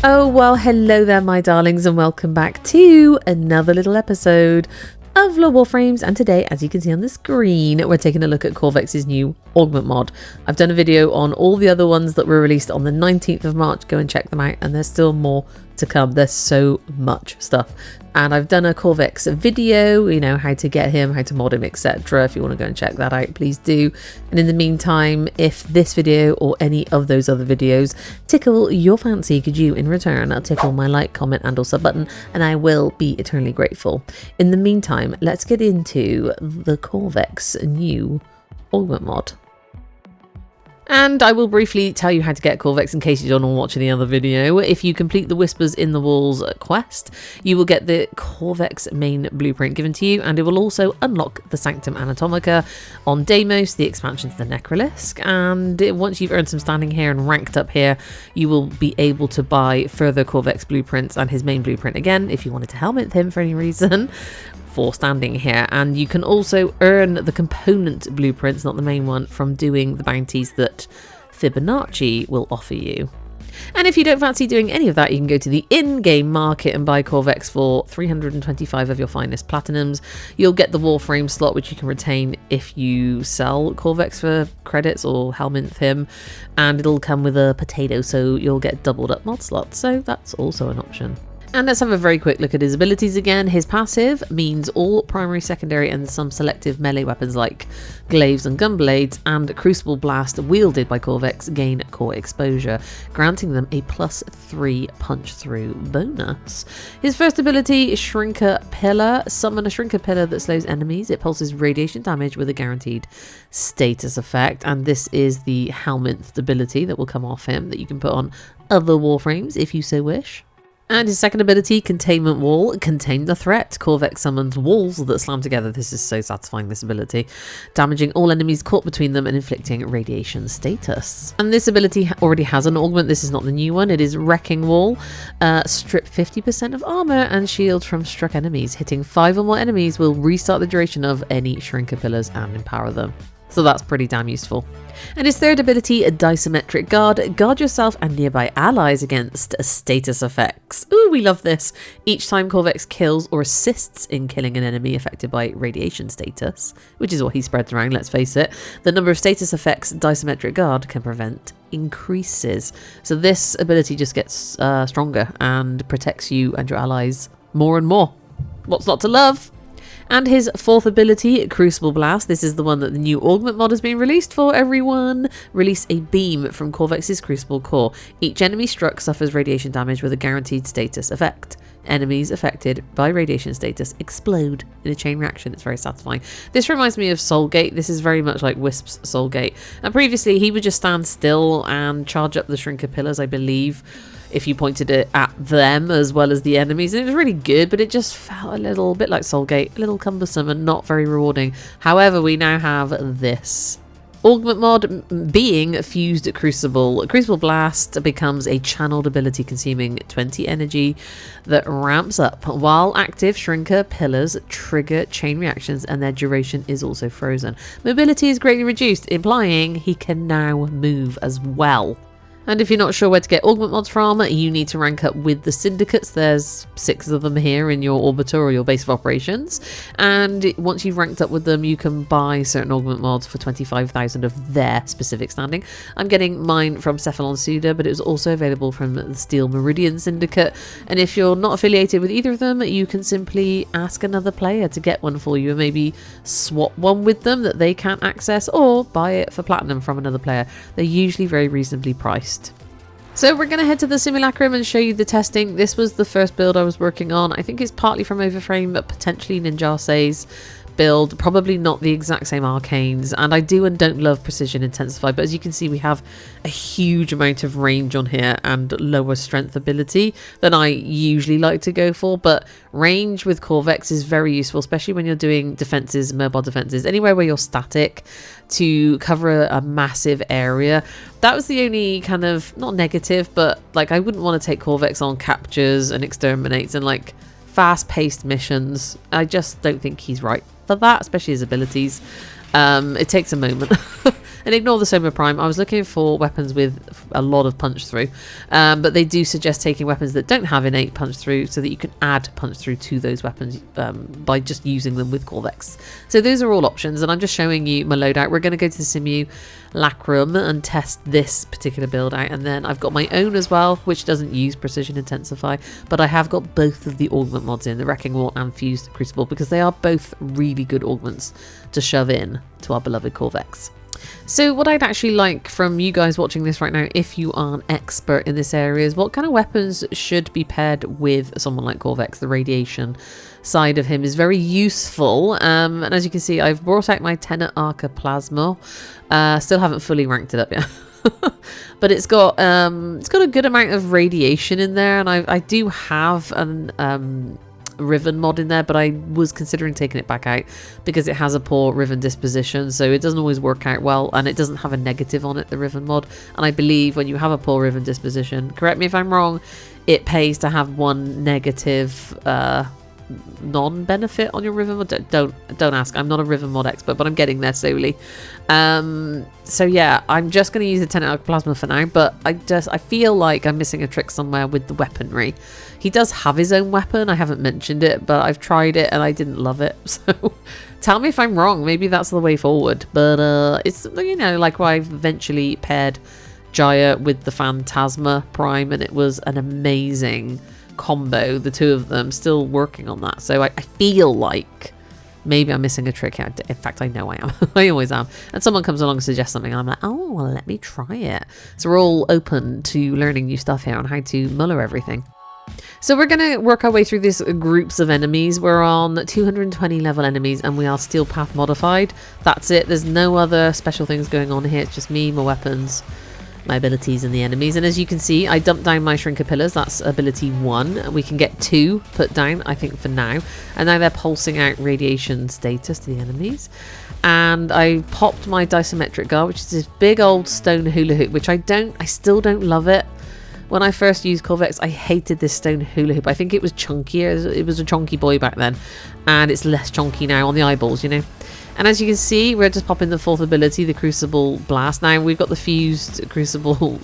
Oh, well, hello there, my darlings, and welcome back to another little episode of Warframes. And today, as you can see on the screen, we're taking a look at Qorvex's new Augment Mod. I've done a video on all the other ones that were released on the 19th of March. Go and check them out, and there's still more to come. There's so much stuff. And I've done a Qorvex video, you know, how to get him, how to mod him, etc. If you want to go and check that out, please do. And in the meantime, if this video or any of those other videos tickle your fancy, could you in return tickle my like, comment and or sub button, and I will be eternally grateful. In the meantime, let's get into the Qorvex new Augment Mod. And I will briefly tell you how to get Qorvex in case you don't want to watch any other video. If you complete the Whispers in the Walls quest, you will get the Qorvex main blueprint given to you, and it will also unlock the Sanctum Anatomica on Deimos, the expansion to the Necrolisk. And once you've earned some standing here and ranked up here, you will be able to buy further Qorvex blueprints and his main blueprint again if you wanted to helmet him for any reason. For standing here, and you can also earn the component blueprints, not the main one, from doing the bounties that Fibonacci will offer you. And if you don't fancy doing any of that, you can go to the in-game market and buy Qorvex for 325 of your finest platinums. You'll get the Warframe slot, which you can retain if you sell Qorvex for credits or helmet him, and it'll come with a potato, so you'll get doubled up mod slots, so that's also an option. And let's have a very quick look at his abilities again. His passive means all primary, secondary and some selective melee weapons like glaives and gunblades and Crucible Blast wielded by Qorvex gain core exposure, granting them a +3 punch through bonus. His first ability is Shrinker Pillar. Summon a Shrinker Pillar that slows enemies. It pulses radiation damage with a guaranteed status effect, and this is the helmet ability that will come off him that you can put on other Warframes if you so wish. And his second ability, Containment Wall, contain the threat. Qorvex summons walls that slam together. This is so satisfying, this ability. Damaging all enemies caught between them and inflicting radiation status. And this ability already has an augment. This is not the new one. It is Wrecking Wall. Strip 50% of armor and shield from struck enemies. Hitting 5 or more enemies will restart the duration of any Shrinker Pillars and empower them. So that's pretty damn useful. And his third ability, a Disometric Guard. Guard yourself and nearby allies against status effects. Ooh, we love this. Each time Qorvex kills or assists in killing an enemy affected by radiation status, which is what he spreads around, let's face it, the number of status effects Disometric Guard can prevent increases. So this ability just gets stronger and protects you and your allies more and more. What's not to love? And his fourth ability, Crucible Blast. This is the one that the new Augment Mod has been released for, everyone. Release a beam from Qorvex's Crucible core. Each enemy struck suffers radiation damage with a guaranteed status effect. Enemies affected by radiation status explode in a chain reaction. It's very satisfying. This reminds me of Soulgate. This is very much like Wisp's Soulgate. And previously, he would just stand still and charge up the Shrinker Pillars, I believe, if you pointed it at them as well as the enemies. And it was really good, but it just felt a little bit like Soulgate, a little cumbersome and not very rewarding. However, we now have this Augment Mod being fused Crucible. Crucible Blast becomes a channeled ability consuming 20 energy that ramps up. While active, Shrinker Pillars trigger chain reactions and their duration is also frozen. Mobility is greatly reduced, implying he can now move as well. And if you're not sure where to get augment mods from, you need to rank up with the syndicates. There's 6 of them here in your orbiter or your base of operations. And once you've ranked up with them, you can buy certain augment mods for 25,000 of their specific standing. I'm getting mine from Cephalon Suda, but it was also available from the Steel Meridian Syndicate. And if you're not affiliated with either of them, you can simply ask another player to get one for you and maybe swap one with them that they can't access, or buy it for platinum from another player. They're usually very reasonably priced. So we're going to head to the Simulacrum and show you the testing. This was the first build I was working on. I think it's partly from Warframe, but potentially Ninjase's build. Probably not the exact same arcanes. And I do and don't love Precision Intensify, but as you can see, we have a huge amount of range on here and lower strength ability than I usually like to go for. But range with Qorvex is very useful, especially when you're doing defenses, mobile defenses, anywhere where you're static, to cover a massive area. That was the only kind of, not negative, but like I wouldn't want to take Qorvex on captures and exterminates and like fast-paced missions. I just don't think he's right for that, especially his abilities. It takes a moment. And ignore the Soma Prime. I was looking for weapons with a lot of punch through, but they do suggest taking weapons that don't have innate punch through so that you can add punch through to those weapons by just using them with Qorvex. So those are all options, and I'm just showing you my loadout. We're going to go to the Simulacrum and test this particular build out, and then I've got my own as well, which doesn't use Precision Intensify, but I have got both of the augment mods in, the Wrecking Wall and Fused Crucible, because they are both really good augments to shove in to our beloved Qorvex. So what I'd actually like from you guys watching this right now, if you are an expert in this area, is what kind of weapons should be paired with someone like Qorvex. The radiation side of him is very useful, and as you can see, I've brought out my Tenet Arca Plasma. Still haven't fully ranked it up yet. But it's got a good amount of radiation in there, and I do have an Riven mod in there, but I was considering taking it back out because it has a poor Riven disposition, so it doesn't always work out well, and it doesn't have a negative on it, the Riven mod. And I believe when you have a poor Riven disposition, correct me if I'm wrong, it pays to have one negative non-benefit on your Riven mod. Don't ask, I'm not a Riven mod expert, but I'm getting there slowly. So yeah, I'm just going to use the Tenet Plasma for now, but I feel like I'm missing a trick somewhere with the weaponry. He does have his own weapon, I haven't mentioned it, but I've tried it and I didn't love it, so tell me if I'm wrong, maybe that's the way forward. But it's, you know, like I've eventually paired Jaya with the Phantasma Prime, and it was an amazing combo, the two of them. Still working on that, so I feel like maybe I'm missing a trick here. In fact, I know I am. I always am. And someone comes along and suggests something, and I'm like, oh, well, let me try it. So we're all open to learning new stuff here on how to muller everything. So we're going to work our way through these groups of enemies. We're on 220 level enemies, and we are Steel Path modified. That's it. There's no other special things going on here. It's just me, my weapons, my abilities, and the enemies. And as you can see, I dumped down my Shrinker Pillars. That's ability 1. We can get 2 put down, I think, for now. And now they're pulsing out radiation status to the enemies. And I popped my Disometric Guard, which is this big old stone hula hoop, which I still don't love it. When I first used Qorvex, I hated this stone hula hoop. I think it was chunkier. It was a chunky boy back then, and it's less chunky now on the eyeballs, you know. And as you can see, we're just popping the 4th ability, the Crucible Blast. Now we've got the Fused Crucible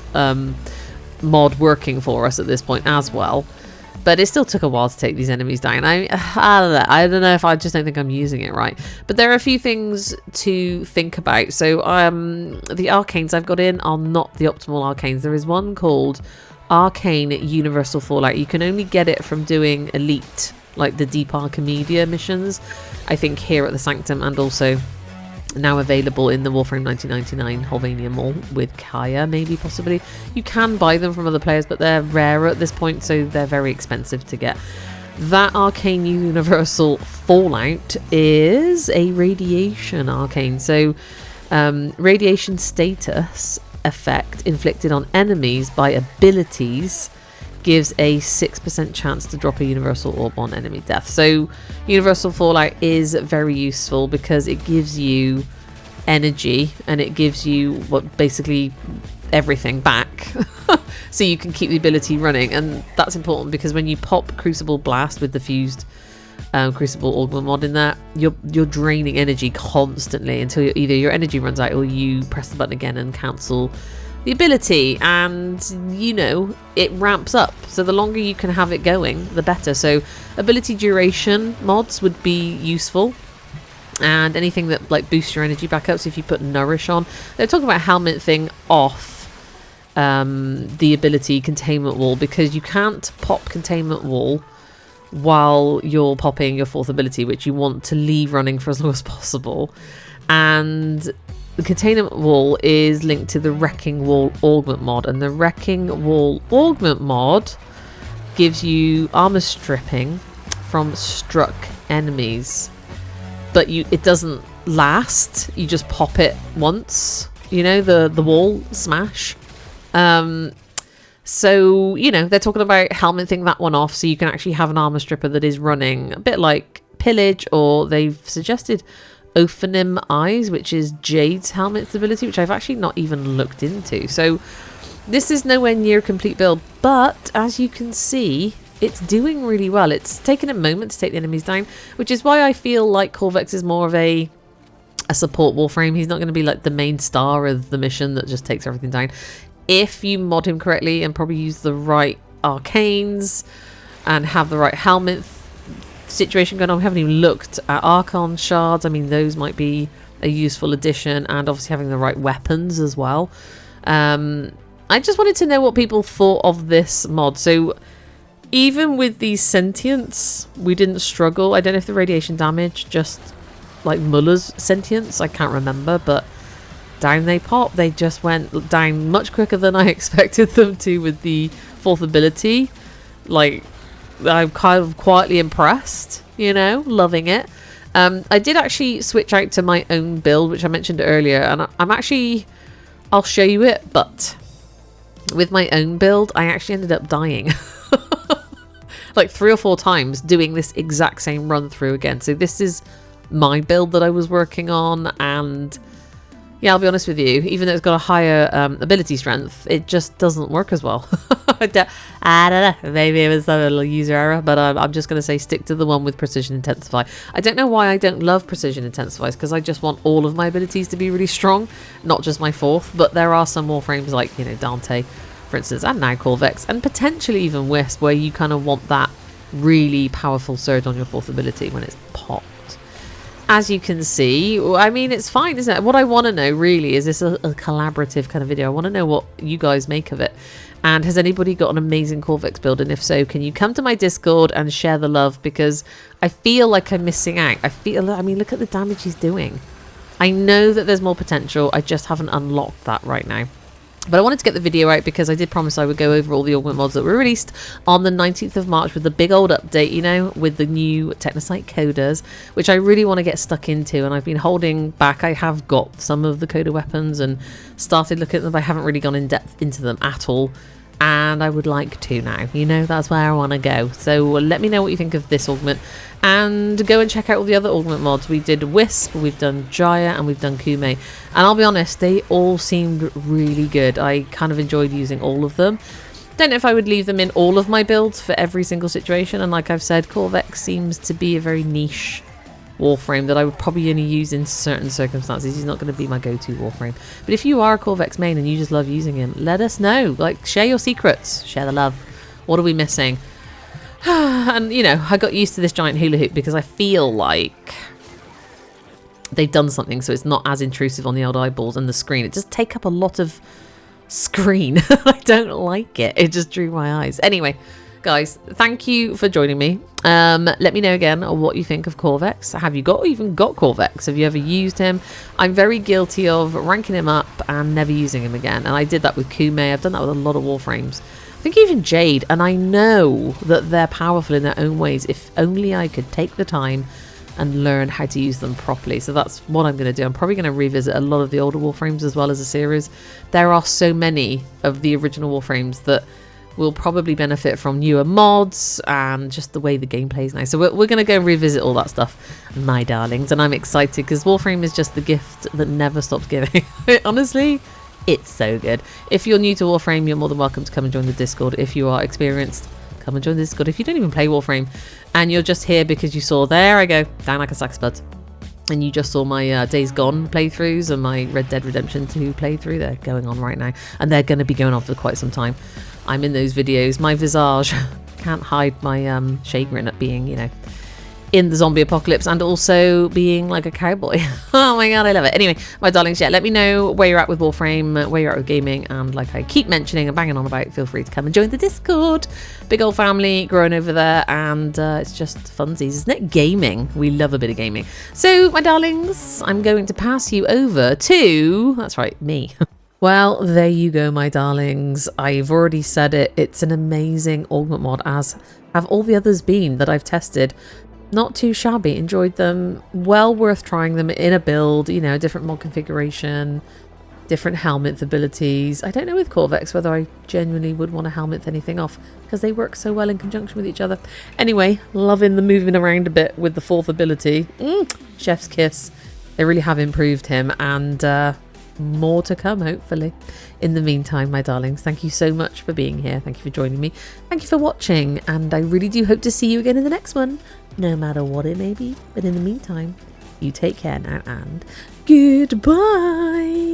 mod working for us at this point as well, but it still took a while to take these enemies down. I don't know if I just don't think I'm using it right. But there are a few things to think about. So the arcanes I've got in are not the optimal arcanes. There is one called Arcane Universal Fallout. You can only get it from doing Elite, like the Deep Archimedia missions, I think, here at the Sanctum, and also now available in the Warframe 1999 Holvania Mall with Kaya, maybe, possibly. You can buy them from other players, but they're rarer at this point, so they're very expensive to get. That Arcane Universal Fallout is a radiation arcane. So radiation status effect inflicted on enemies by abilities gives a 6% chance to drop a universal orb on enemy death. So Universal Fallout is very useful because it gives you energy, and it gives you what basically everything back so you can keep the ability running. And that's important because when you pop Crucible Blast with the Fused Crucible Augment mod in there, you're draining energy constantly until either your energy runs out or you press the button again and cancel the ability, and you know, it ramps up. So the longer you can have it going, the better. So ability duration mods would be useful, and anything that like boosts your energy back up. So if you put Nourish on, they're talking about Helmet Thing off the ability Containment Wall, because you can't pop Containment Wall while you're popping your 4th ability, which you want to leave running for as long as possible. And the Containment Wall is linked to the Wrecking Wall Augment mod, and the Wrecking Wall Augment mod gives you armor stripping from struck enemies, but it doesn't last. You just pop it once, you know, the wall smash. So, you know, they're talking about helmeting that one off so you can actually have an armor stripper that is running a bit like Pillage, or they've suggested Ophanim Eyes, which is Jade's helmet's ability, which I've actually not even looked into. So this is nowhere near a complete build, but as you can see, it's doing really well. It's taken a moment to take the enemies down, which is why I feel like Qorvex is more of a a support Warframe. He's not going to be like the main star of the mission that just takes everything down. If you mod him correctly and probably use the right arcanes and have the right helmet situation going on. We haven't even looked at Archon shards. I mean, those might be a useful addition, and obviously having the right weapons as well. I just wanted to know what people thought of this mod. So even with these sentience, we didn't struggle. I don't know if the radiation damage just like Muller's sentience, I can't remember, but down they pop. They just went down much quicker than I expected them to with the fourth ability. Like, I'm kind of quietly impressed, you know, loving it. I did actually switch out to my own build, which I mentioned earlier, and I'm actually, I'll show you it, but with my own build, I actually ended up dying like 3 or 4 times doing this exact same run through again. So this is my build that I was working on, and yeah, I'll be honest with you, even though it's got a higher ability strength, it just doesn't work as well. I don't know, maybe it was a little user error, but I'm just going to say stick to the one with precision intensify. I don't know why I don't love precision intensifies, because I just want all of my abilities to be really strong, not just my fourth. But there are some Warframes like, you know, Dante, for instance, and now Qorvex, and potentially even Wisp, where you kind of want that really powerful surge on your fourth ability when it's popped. As you can see, I mean, it's fine, isn't it? What I want to know really is this a collaborative kind of video. I want to know what you guys make of it. And has anybody got an amazing Qorvex build? And if so, can you come to my Discord and share the love? Because I feel like I'm missing out. I mean, look at the damage he's doing. I know that there's more potential. I just haven't unlocked that right now. But I wanted to get the video out because I did promise I would go over all the Augment mods that were released on the 19th of March with the big old update, you know, with the new Technosite coders, which I really want to get stuck into. And I've been holding back. I have got some of the coder weapons and started looking at them, but I haven't really gone in depth into them at all. And I would like to now, you know, that's where I want to go. So let me know what you think of this augment, and go and check out all the other augment mods. We did Wisp, we've done Jaya, and we've done Kume, and I'll be honest, they all seemed really good. I kind of enjoyed using all of them. Don't know if I would leave them in all of my builds for every single situation, and like I've said, Qorvex seems to be a very niche Warframe that I would probably only use in certain circumstances. He's not going to be my go-to Warframe. But if you are a Qorvex main and you just love using him, let us know. Like, share your secrets, share the love. What are we missing? And, you know, I got used to this giant hula hoop because I feel like they've done something so it's not as intrusive on the old eyeballs and the screen. It does take up a lot of screen. I don't like it. It just drew my eyes. Anyway, guys, thank you for joining me. Let me know again what you think of Qorvex. Have you even got Qorvex? Have you ever used him? I'm very guilty of ranking him up and never using him again. And I did that with Kume. I've done that with a lot of Warframes. I think even Jade. And I know that they're powerful in their own ways. If only I could take the time and learn how to use them properly. So that's what I'm going to do. I'm probably going to revisit a lot of the older Warframes as well as a series. There are so many of the original Warframes that will probably benefit from newer mods and just the way the gameplay is now. So we're going to go revisit all that stuff, my darlings. And I'm excited because Warframe is just the gift that never stops giving. Honestly, it's so good. If you're new to Warframe, you're more than welcome to come and join the Discord. If you are experienced, come and join the Discord. If you don't even play Warframe and you're just here because you saw, there I go, down like a sack of spuds, and you just saw my Days Gone playthroughs and my Red Dead Redemption 2 playthrough, they're going on right now. And they're going to be going on for quite some time. I'm in those videos. My visage can't hide my chagrin at being, you know, in the zombie apocalypse and also being like a cowboy. Oh my god, I love it. Anyway, my darlings, yeah, let me know where you're at with Warframe, where you're at with gaming, and like I keep mentioning and banging on about, feel free to come and join the Discord. Big old family growing over there, and it's just funsies, isn't it? Gaming. We love a bit of gaming. So, my darlings, I'm going to pass you over to, that's right, me. Well, there you go, my darlings. I've already said it. It's an amazing augment mod, as have all the others been that I've tested. Not too shabby. Enjoyed them. Well worth trying them in a build. You know, different mod configuration, different helmet abilities. I don't know with Qorvex whether I genuinely would want to helmet anything off because they work so well in conjunction with each other. Anyway, loving the moving around a bit with the fourth ability. Chef's kiss. They really have improved him, and more to come, hopefully. In the meantime, my darlings, thank you so much for being here. Thank you for joining me. Thank you for watching, and I really do hope to see you again in the next one, no matter what it may be. But in the meantime, You take care now and goodbye.